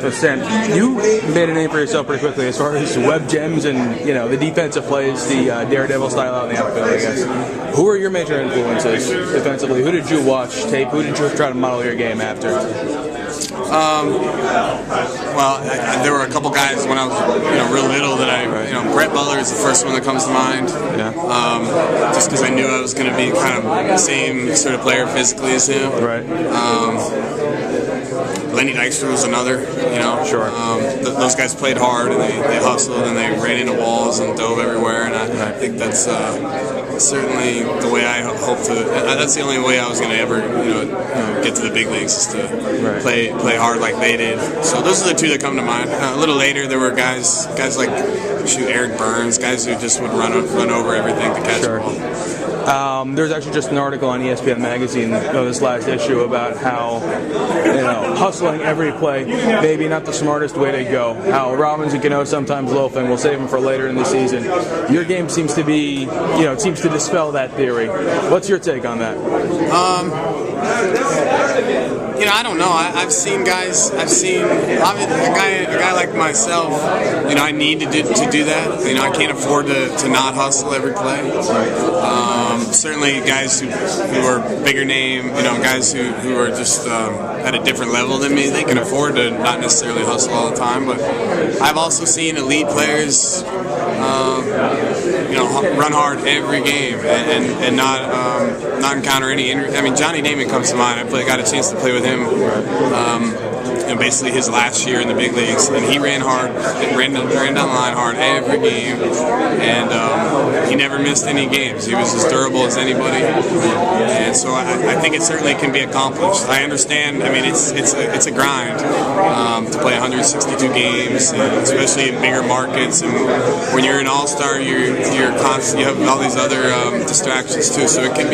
100%. You made a name for yourself pretty quickly as far as web gems and the defensive plays, the daredevil style out in the outfield, I guess. Who are your major influences defensively? Who did you watch tape? Who did you try to model your game after? There were a couple guys when I was real little that Brett Butler is the first one that comes to mind. Yeah. Just because I knew I was going to be kind of the same sort of player physically as him. Right. Lenny Dykstra was another. Sure. Those guys played hard and they hustled and they ran into walls and dove everywhere, and I think that's certainly the way I hope to. That's the only way I was going to ever get to the big leagues, is to play hard like they did. So those are the two that come to mind. A little later, there were guys like Eric Burns, guys who just would run over everything to catch the ball. There's actually just an article on ESPN magazine this last issue about how hustling every play, maybe not the smartest way to go. How Robbins and Cano sometimes loaf, and we'll save them for later in the season. Your game seems to be, it seems to dispel that theory. What's your take on that? I don't know. I've seen guys. A guy like myself. I need to do that. I can't afford to not hustle every play. Certainly, guys who are bigger name. Guys who are just at a different level than me. They can afford to not necessarily hustle all the time. But I've also seen elite players, run hard every game and not encounter any injury. I mean, Johnny Damon comes to mind. I got a chance to play with him. Basically his last year in the big leagues, and he ran hard, ran down the line hard every game, and he never missed any games. He was as durable as anybody, and so I think it certainly can be accomplished. I understand. I mean, it's a grind to play 162 games, especially in bigger markets, and when you're an all-star, you're constant. You have all these other distractions too, so it can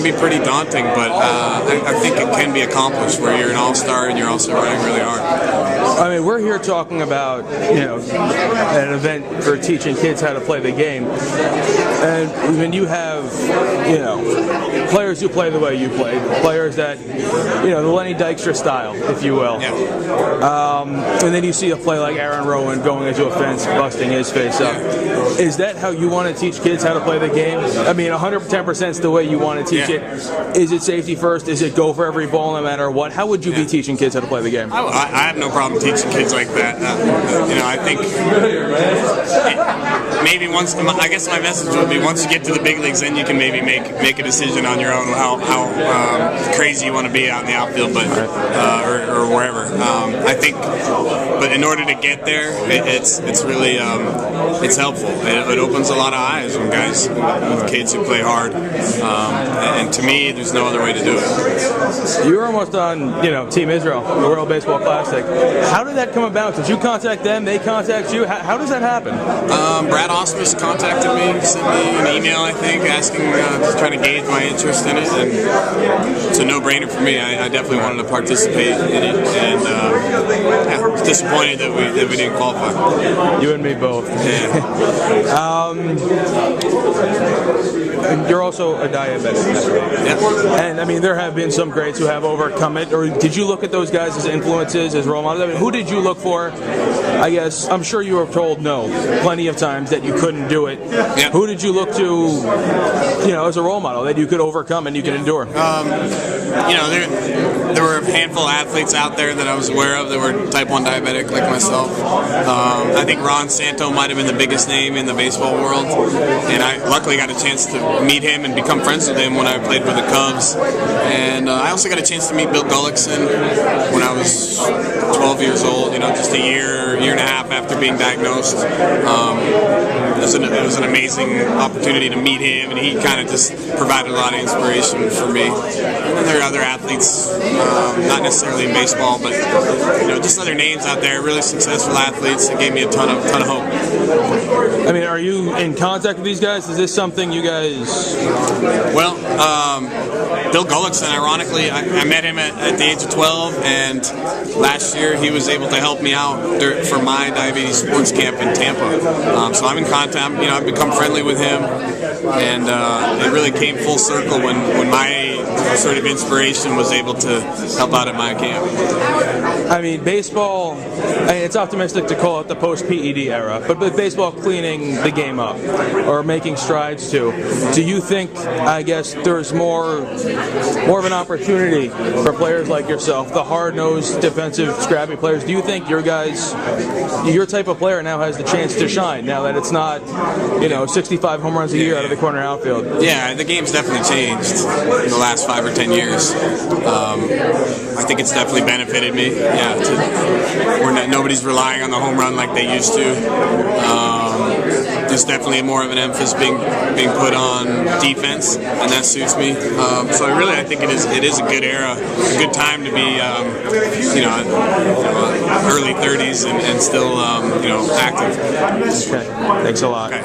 be pretty daunting. But I think it can be accomplished where you're an all-star and you're also running really hard. I mean, we're here talking about an event for teaching kids how to play the game, and when you have players who play the way you play, players that the Lenny Dykstra style, if you will, and then you see a play like Aaron Rowan going into a fence, busting his face up. Is that how you want to teach kids how to play the game? I mean, 110% is the way you want to teach it. Is it safety first? Is it go for every ball no matter what? How would you be teaching kids how to play the game? I have no problem teaching kids like that. I think maybe once. I guess my message would be once you get to the big leagues, then you can maybe make a decision on your own how crazy you want to be out in the outfield, but or wherever. I think, but in order to get there, it's really it's helpful. It opens a lot of eyes when kids who play hard, and to me, there's no other way to do it. You were almost on, Team Israel, the World Baseball Classic. How did that come about? Did you contact them? They contact you? How does that happen? Brad Osmus contacted me, sent me an email, I think, asking, trying to gauge my interest in it, and it's a no-brainer for me. I definitely wanted to participate in it, and I was disappointed that we didn't qualify. You and me both. You're also a diabetic. Yeah. And I mean, there have been some greats who have overcome it. Or did you look at those guys as influences, as role models? I mean, who did you look for? I guess I'm sure you were told no plenty of times that you couldn't do it. Yeah. Who did you look to, as a role model that you could overcome and you could endure? There were a handful of athletes out there that I was aware of that were type 1 diabetic like myself. I think Ron Santo might have been the biggest name in the baseball world, and I luckily got a chance to meet him and become friends with him when I played with the Cubs. And I also got a chance to meet Bill Gullickson when I was 12 years old, just a year and a half after being diagnosed. It was an amazing opportunity to meet him, and he kind of just provided a lot of inspiration for me. And there are other athletes, not necessarily in baseball, but just other names out there, really successful athletes that gave me a ton of hope. I mean, are you in contact with these guys? Is this something you guys? Well, Bill Gullickson, ironically, I met him at the age of 12, and last year he was able to help help me out for my diabetes sports camp in Tampa. So I'm in contact. I've become friendly with him, and it really came full circle when my sort of inspiration was able to help out at my camp. I mean, baseball, it's optimistic to call it the post-PED era, but with baseball cleaning the game up or making strides to, do you think, I guess, there's more of an opportunity for players like yourself, the hard-nosed, defensive, scrappy players? Do you think your type of player now has the chance to shine now that it's not, 65 home runs a year out of the corner outfield? Yeah, the game's definitely changed in the last 5 or 10 years. I think it's definitely benefited me. Yeah, nobody's relying on the home run like they used to. There's definitely more of an emphasis being put on defense, and that suits me. So I think it is a good era, a good time to be, early 30s and still, active. Okay, thanks a lot. Okay.